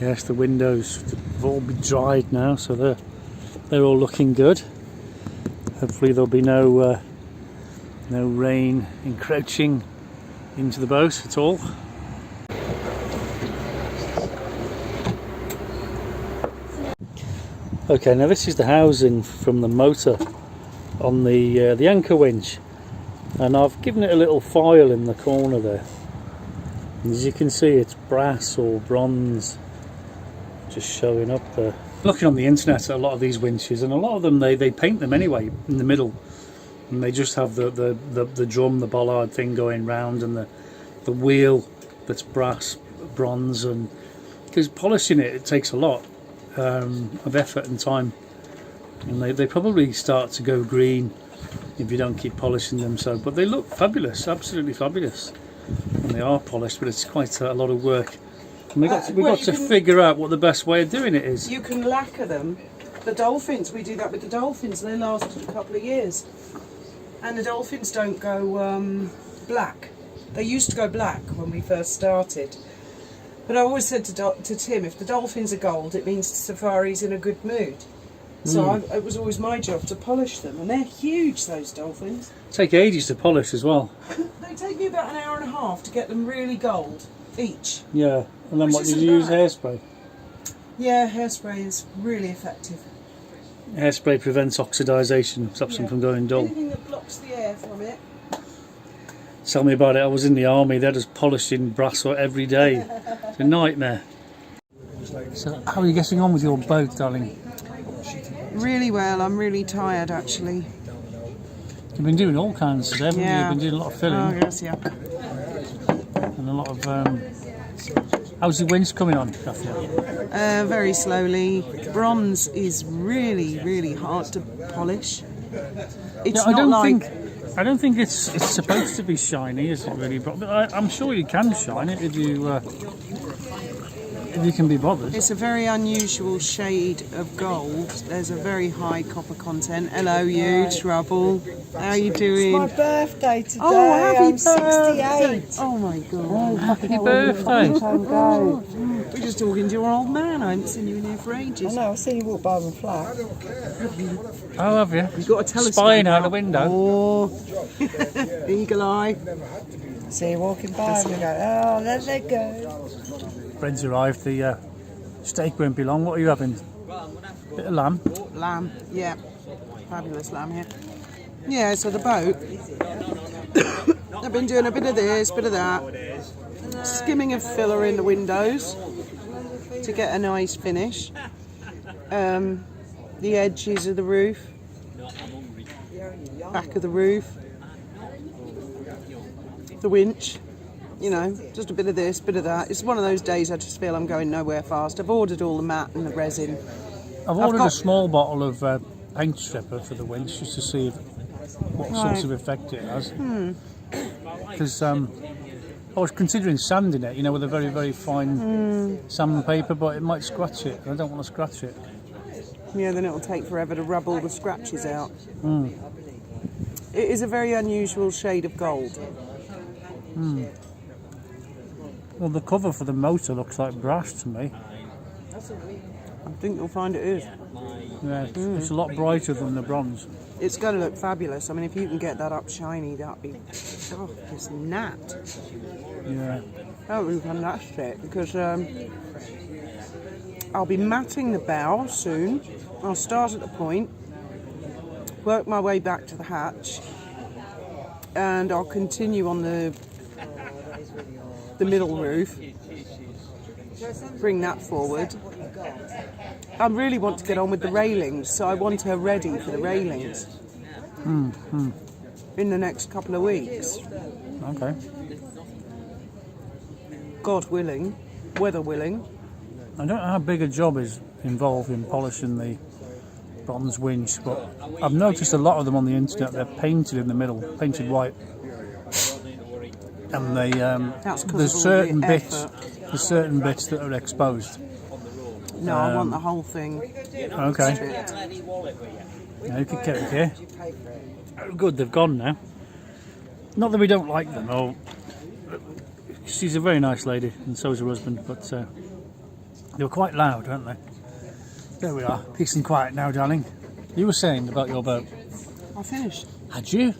Yes, the windows have all been dried now, so they're all looking good. Hopefully there'll be no rain encroaching into the boat at all. Okay, now this is the housing from the motor on the anchor winch, and I've given it a little foil in the corner there. And as you can see, it's brass or bronze just showing up there. Looking on the internet at a lot of these winches, and a lot of them they paint them anyway in the middle, and they just have the drum, the bollard thing going round, and the wheel that's brass, bronze, and because polishing it takes a lot of effort and time, and they probably start to go green if you don't keep polishing them. So, but they look fabulous, absolutely fabulous, and they are polished, but it's quite a lot of work. And we've got to figure out what the best way of doing it is. You can lacquer them. The dolphins, we do that with the dolphins. They lasted a couple of years, and the dolphins don't go black. They used to go black when we first started. But I always said to Tim, if the dolphins are gold, it means the safari's in a good mood. So it was always my job to polish them, and they're huge, those dolphins. Take ages to polish as well. They take me about an hour and a half to get them really gold, each. Yeah, and then what, did you use hairspray? Yeah, hairspray is really effective. Hairspray prevents oxidisation, stops them from going dull. Anything that blocks the air from it. Tell me about it. I was in the army. They're just polishing brass every day. It's a nightmare. So how are you getting on with your boat, darling? Really well. I'm really tired, actually. You've been doing all kinds today, haven't you? You've been doing a lot of filling. Oh, yes, yeah. And a lot of... how's the winch coming on, Daphne? Very slowly. Bronze is really, really hard to polish. It's I don't think it's supposed to be shiny, is it really? But I'm sure you can shine it if you can be bothered. It's a very unusual shade of gold. There's a very high copper content. Hello, you trouble. How are you doing? It's my birthday today. Oh, happy I'm 68. Oh my God. Oh, happy birthday. We're just talking to your old man. I haven't seen you in here for ages. I know, I've seen you walk by my flat. Oh, have you? You've got a telescope. Spying out the window. Oh, eagle eye. See you walking by and we go, oh, there they go. Friends arrived, the steak won't be long. What are you having? Bit of lamb? Lamb, yeah. Fabulous lamb here. Yeah, so the boat, I've been doing a bit of this, bit of that. Skimming of filler in the windows to get a nice finish. The edges of the roof, back of the roof, the winch, you know, just a bit of this, bit of that. It's one of those days I just feel I'm going nowhere fast. I've ordered all the mat and the resin. I've ordered a small bottle of paint stripper for the winch just to see what sort of effect it has. Because I was considering sanding it, you know, with a very, very fine sandpaper, but it might scratch it, and I don't want to scratch it. Yeah, then it'll take forever to rub all the scratches out. It is a very unusual shade of gold. Well, the cover for the motor looks like brass to me. I think you'll find it is. Yeah, it's a lot brighter than the bronze. It's going to look fabulous. I mean, if you can get that up shiny, that'd be... Oh, it's napped. Yeah. That would be fantastic, because I'll be matting the bow soon. I'll start at the point, work my way back to the hatch, and I'll continue on the middle roof, bring that forward. I really want to get on with the railings, so I want her ready for the railings in the next couple of weeks. Okay. God willing, weather willing. I don't know how big a job is involved in polishing the bronze winch, but I've noticed a lot of them on the internet. They're painted in the middle, painted white, and they there's certain bits that are exposed. No, I want the whole thing. Okay. Okay. Good, they've gone now. Not that we don't like them. Oh, she's a very nice lady, and so is her husband. But They were quite loud, weren't they? There we are, peace and quiet now, darling. You were saying about your boat. I finished. Had you?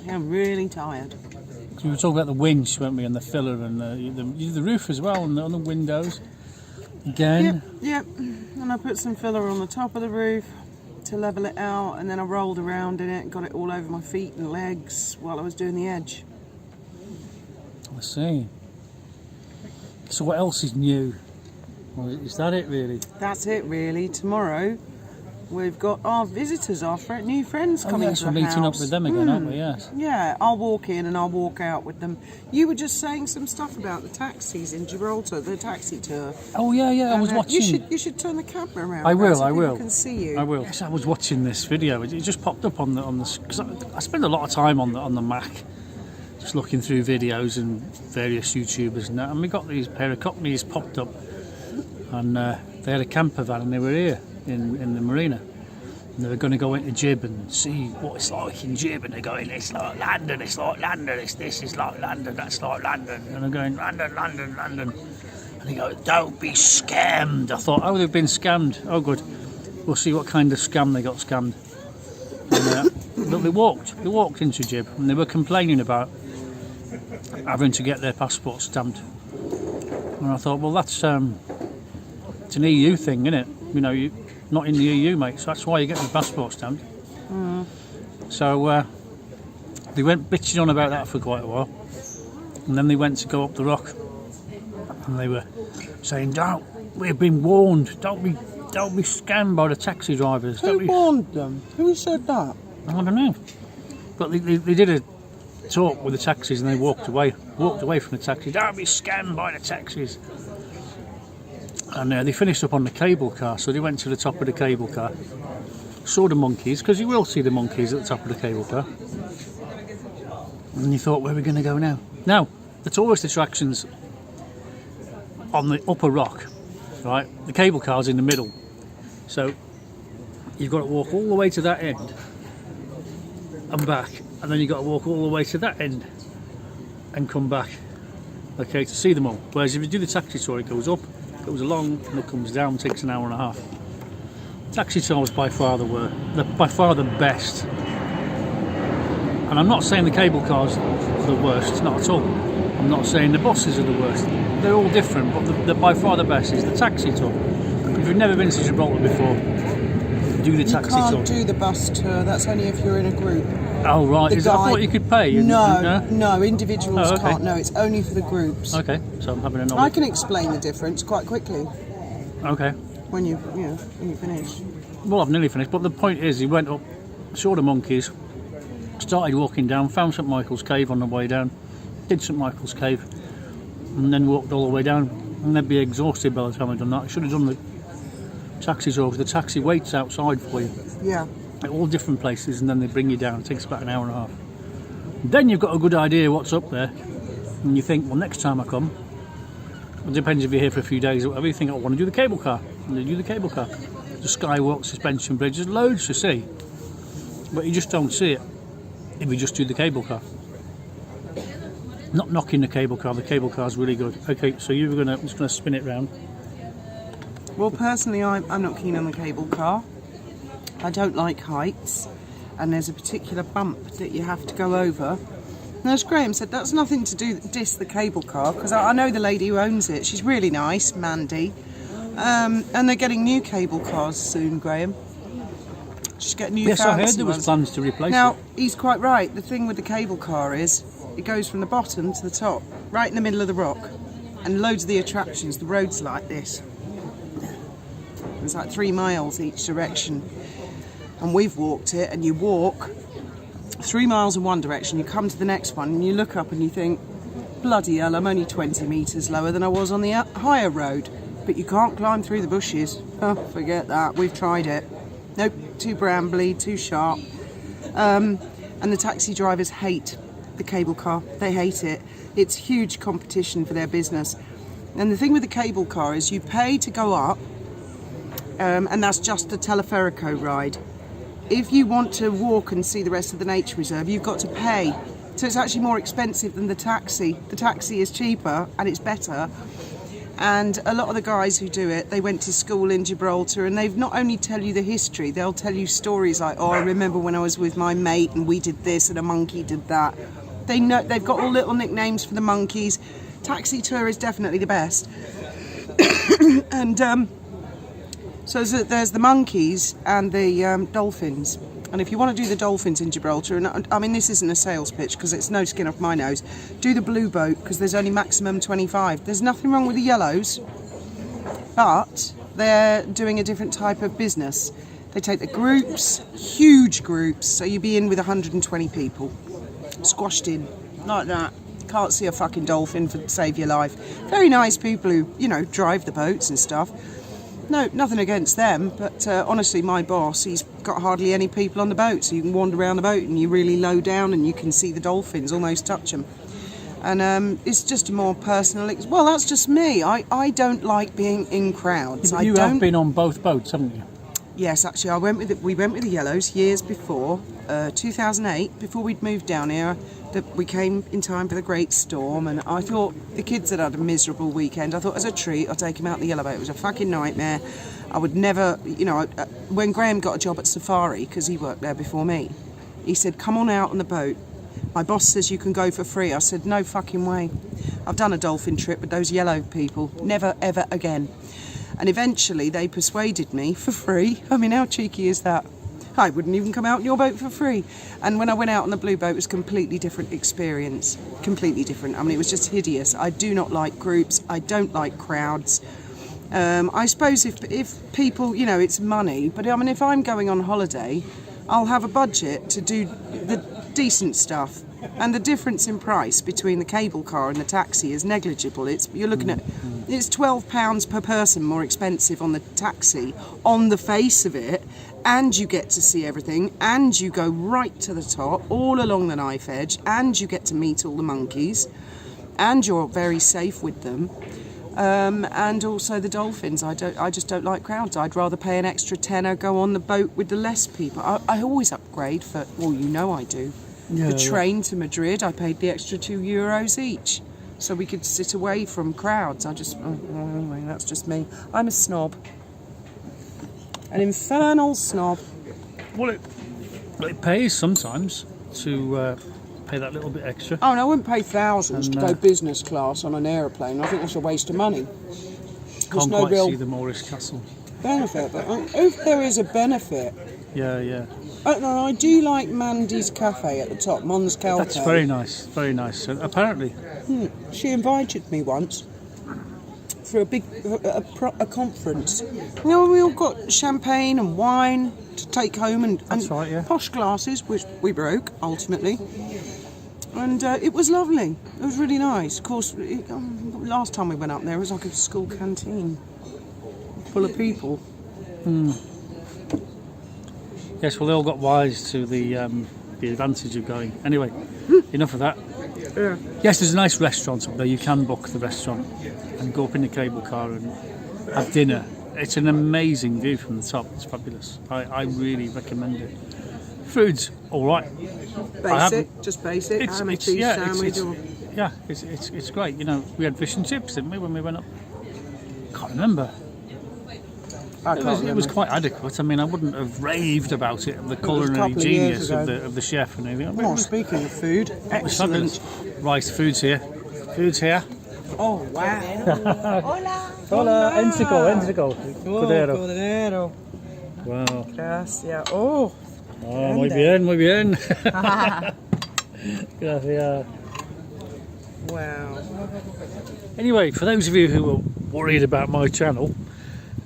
Yeah, I'm really tired. We were talking about the winch, weren't we, and the filler and the roof as well, and on the windows. Again. Yep. And I put some filler on the top of the roof to level it out, and then I rolled around in it and got it all over my feet and legs while I was doing the edge. I see. So what else is new? Well, is that it really? That's it really. Tomorrow we've got our visitors, new friends coming to the we're meeting house. up with them again, aren't we? Yes. Yeah, I'll walk in and I'll walk out with them. You were just saying some stuff about the taxis in Gibraltar, the taxi tour. Oh yeah, I was watching. You should turn the camera around. I will. So people can see you. I will. Yes, I was watching this video. It just popped up on the because I spend a lot of time on the Mac, just looking through videos and various YouTubers and that. And we got these pair of Cockneys popped up, and they had a camper van and they were here in the marina. And they were going to go into Gib and see what it's like in Gib, and they're going, it's like London, it's like London, this is like London, that's like London. And I'm going, London. And they go, don't be scammed. I thought, oh, they've been scammed. Oh, good. We'll see what kind of scam they got scammed. And, look, they walked into Gib, and they were complaining about having to get their passport stamped. And I thought, well, that's it's an EU thing, isn't it? You know, you not in the EU, mate, so that's why you get the passport stamped. So they went bitching on about that for quite a while, and then they went to go up the rock, and they were saying, we've been warned, don't be scammed by the taxi drivers. Who warned them? Who said that? I don't know, but they did a talk with the taxis, and they walked away from the taxis. Don't be scammed by the taxis. And they finished up on the cable car, so they went to the top of the cable car, saw the monkeys, because you will see the monkeys at the top of the cable car, and you thought, where are we going to go now? Now, the tourist attractions on the upper rock, right, the cable car's in the middle, so you've got to walk all the way to that end and back, and then you've got to walk all the way to that end and come back, okay, to see them all. Whereas if you do the taxi tour, it goes up, goes along, and it comes down, takes an hour and a half. Taxi tours by far the best. And I'm not saying the cable cars are the worst, not at all. I'm not saying the buses are the worst. They're all different, but by far the best is the taxi tour. If you've never been to Gibraltar before, do the taxi tour. You can't do the bus tour, that's only if you're in a group. Oh right, I thought you could pay. No, individuals can't. No, it's only for the groups. Okay, so I'm having a knowledge. I can explain the difference quite quickly. Okay. When you finish. Well, I've nearly finished, but the point is, he went up, saw the monkeys, started walking down, found St Michael's Cave on the way down, did St Michael's Cave, and then walked all the way down, and they'd be exhausted by the time I'd done that. I should have done the taxi tour, because the taxi waits outside for you. Yeah. At all different places, and then they bring you down. It takes about an hour and a half. Then you've got a good idea what's up there, and you think, well, next time I come, it depends if you're here for a few days or whatever, you think, I want to do the cable car, and you do the cable car. The skywalk, suspension bridge, there's loads to see, but you just don't see it if you just do the cable car. Not knocking the cable car's really good. Okay, so I'm just going to spin it round. Well, personally, I'm not keen on the cable car. I don't like heights, and there's a particular bump that you have to go over. And as Graham said, that's nothing to diss the cable car, because I know the lady who owns it. She's really nice, Mandy. And they're getting new cable cars soon, Graham. Just get new fancy Yes, I heard there was ones. plans to replace it. Now, he's quite right. The thing with the cable car is it goes from the bottom to the top, right in the middle of the rock. And loads of the attractions, the road's like this. It's like 3 miles each direction. And we've walked it, and you walk 3 miles in one direction, you come to the next one, and you look up and you think, bloody hell, I'm only 20 metres lower than I was on the higher road. But you can't climb through the bushes. Oh, forget that, we've tried it. Nope, too brambly, too sharp. And the taxi drivers hate the cable car. They hate it. It's huge competition for their business. And the thing with the cable car is you pay to go up, and that's just a teleferico ride. If you want to walk and see the rest of the nature reserve, you've got to pay. So it's actually more expensive than the taxi. The taxi is cheaper and it's better. And a lot of the guys who do it, they went to school in Gibraltar, and they've not only tell you the history, they'll tell you stories like, oh, I remember when I was with my mate and we did this and a monkey did that. They know, they've got all little nicknames for the monkeys. Taxi tour is definitely the best. And so there's the monkeys and the dolphins. And if you want to do the dolphins in Gibraltar, and I mean this isn't a sales pitch because it's no skin off my nose, do the blue boat because there's only maximum 25. There's nothing wrong with the yellows, but they're doing a different type of business. They take the groups, huge groups, so you'd be in with 120 people, squashed in, like that. Can't see a fucking dolphin for save your life. Very nice people who, you know, drive the boats and stuff. No, nothing against them, but honestly, my boss, he's got hardly any people on the boat, so you can wander around the boat and you're really low down and you can see the dolphins, almost touch them. And it's just a more personal... Well, that's just me. I don't like being in crowds. You have been on both boats, haven't you? Yes, actually, we went with the yellows years before, 2008, before we'd moved down here. We came in time for the great storm, and I thought the kids had a miserable weekend. I thought as a treat I'd take them out in the yellow boat. It was a fucking nightmare. I would never, you know, when Graham got a job at Safari, because he worked there before me, he said, come on out on the boat. My boss says you can go for free. I said, no fucking way. I've done a dolphin trip with those yellow people. Never, ever again. And eventually they persuaded me for free. I mean, how cheeky is that? I wouldn't even come out in your boat for free. And when I went out on the blue boat, it was a completely different experience. Completely different. I mean, it was just hideous. I do not like groups. I don't like crowds. I suppose if people, you know, it's money. But I mean, if I'm going on holiday, I'll have a budget to do the decent stuff. And the difference in price between the cable car and the taxi is negligible. You're looking at, it's £12 per person more expensive on the taxi, on the face of it, and you get to see everything, and you go right to the top, all along the knife edge, and you get to meet all the monkeys, and you're very safe with them. And also the dolphins. I just don't like crowds. I'd rather pay an extra tenner, go on the boat with the less people. I always upgrade for, well, you know I do. Yeah, the train to Madrid, I paid the extra €2 each, so we could sit away from crowds. Anyway, that's just me. I'm a snob, an infernal snob. Well, it pays sometimes to pay that little bit extra. Oh, no, I wouldn't pay thousands to go business class on an aeroplane. I think that's a waste of money. Can't no quite real see the Moorish castle. benefit, but if there is a benefit. Yeah. I do like Mandy's Cafe at the top, Mons Cafe. That's very nice, very nice. And apparently, she invited me once for a conference. You know, we all got champagne and wine to take home and right, yeah. posh glasses, which we broke ultimately. And it was lovely. It was really nice. Of course, last time we went up there, it was like a school canteen full of people. Yes, well, they all got wise to the advantage of going. Anyway, enough of that. Yeah. Yes, there's a nice restaurant up there. You can book the restaurant and go up in the cable car and have dinner. It's an amazing view from the top. It's fabulous. I really recommend it. Food's all right. Basic, just basic. Ham and cheese sandwich. It's great. You know, we had fish and chips, didn't we, when we went up? Can't remember. It was quite adequate. I mean, I wouldn't have raved about it, the culinary genius of the chef and everything. Oh, speaking of food, excellent. Right, food's here. Oh, wow. Hola, Enzico. Cordero. Wow. Gracias. Oh, muy bien. Gracias. Wow. Anyway, for those of you who are worried about my channel,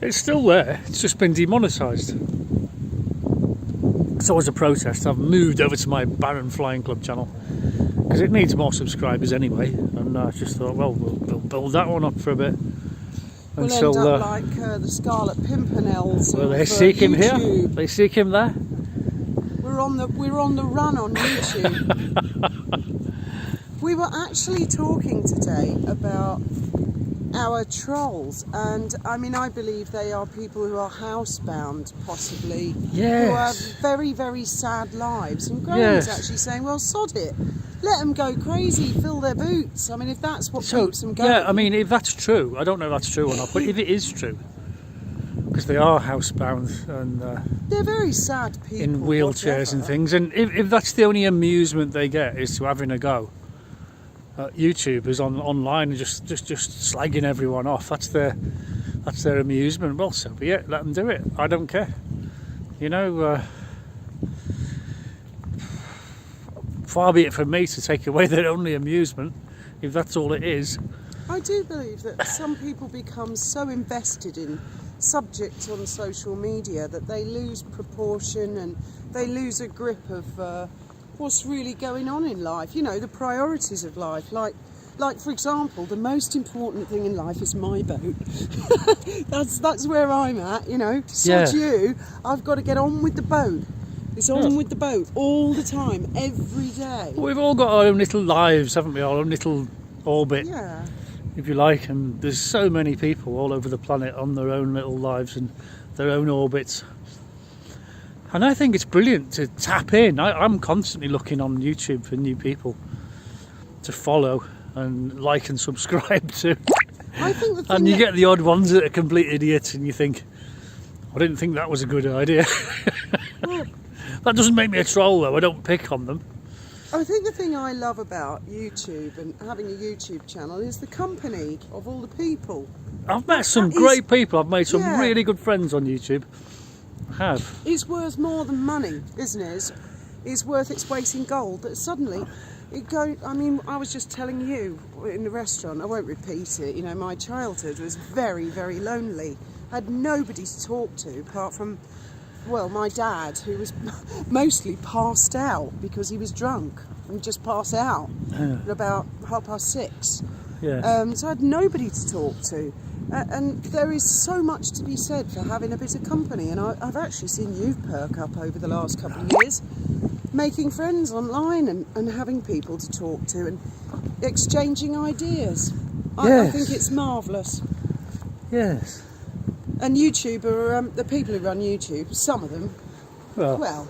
it's still there. It's just been demonetised. So as a protest, I've moved over to my Baron Flying Club channel because it needs more subscribers anyway. And I just thought, well, we'll build that one up for a bit. We'll end up like the Scarlet Pimpernels. Well, they seek him here. They seek him there. We're on the run on YouTube. We were actually talking today about our trolls, and I mean, I believe they are people who are housebound, possibly, yes, who have very, very sad lives. And Graham's actually saying, well, sod it. let them go crazy, fill their boots. I mean, if that's what keeps them going. Yeah, I mean, if that's true, I don't know if that's true or not, but if it is true, because they are housebound and they're very sad people in wheelchairs and things, and if that's the only amusement they get is to having a go at YouTubers online and just slagging everyone off, that's their amusement. Well, so be it. Let them do it. I don't care. You know. Far be it from me to take away their only amusement, if that's all it is. I do believe that some people become so invested in subjects on social media that they lose proportion and they lose a grip of what's really going on in life. You know, the priorities of life. Like for example, the most important thing in life is my boat. that's where I'm at. You know, sod you. I've got to get on with the boat. It's on with the boat all the time, every day. We've all got our own little lives, haven't we? Our own little orbit, yeah, if you like. And there's so many people all over the planet on their own little lives and their own orbits. And I think it's brilliant to tap in. I'm constantly looking on YouTube for new people to follow and like and subscribe to. I think the thing and you get the odd ones that are complete idiots, and you think, I didn't think that was a good idea. Well, that doesn't make me a troll, though. I don't pick on them. I think the thing I love about YouTube and having a YouTube channel is the company of all the people. I've met some great people. I've made some really good friends on YouTube. I have. It's worth more than money, isn't it? It's worth its weight in gold. But suddenly, I mean, I was just telling you in the restaurant, I won't repeat it, you know, my childhood was very, very lonely. I had nobody to talk to apart from, well, my dad, who was mostly passed out because he was drunk and just passed out at about 6:30. Yeah. So I had nobody to talk to. And there is so much to be said for having a bit of company. And I've actually seen you perk up over the last couple of years, making friends online and having people to talk to and exchanging ideas. I think it's marvellous. Yes. And YouTube are the people who run YouTube. Some of them, well,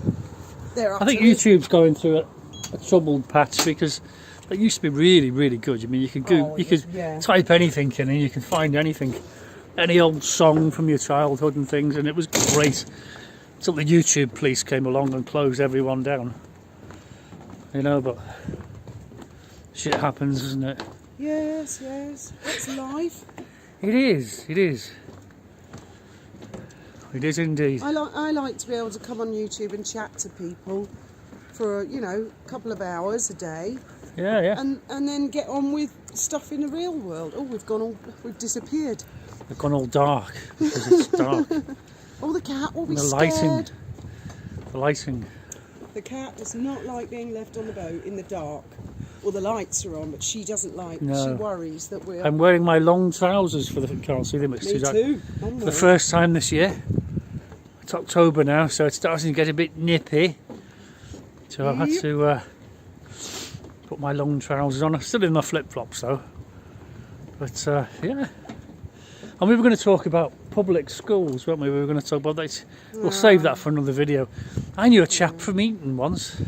they're up I think to it. YouTube's going through a troubled patch because it used to be really, really good. I mean, you could type anything in and you can find anything, any old song from your childhood and things, and it was great. Until the YouTube police came along and closed everyone down. You know, but shit happens, isn't it? Yes. That's life. It is. It is indeed. I like to be able to come on YouTube and chat to people for a couple of hours a day. Yeah. And then get on with stuff in the real world. Oh, we've disappeared. They've gone all dark because it's dark. Oh, the cat will be scared. The The lighting. The cat does not like being left on the boat in the dark. Well, the lights are on, but she doesn't like. No. She worries that we're. I'm wearing my long trousers for the. Can't see them. It's Me too. For the first time this year. It's October now, so it's starting to get a bit nippy. So I've had to put my long trousers on. I'm still in my flip-flops though. But yeah. And we were going to talk about public schools, weren't we? We were going to talk about that. We'll save that for another video. I knew a chap from Eton once.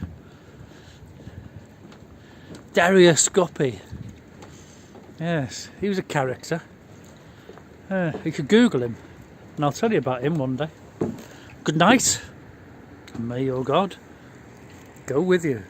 Darius Scoppy. Yes, he was a character. You could Google him, and I'll tell you about him one day. Good night, and may your God go with you.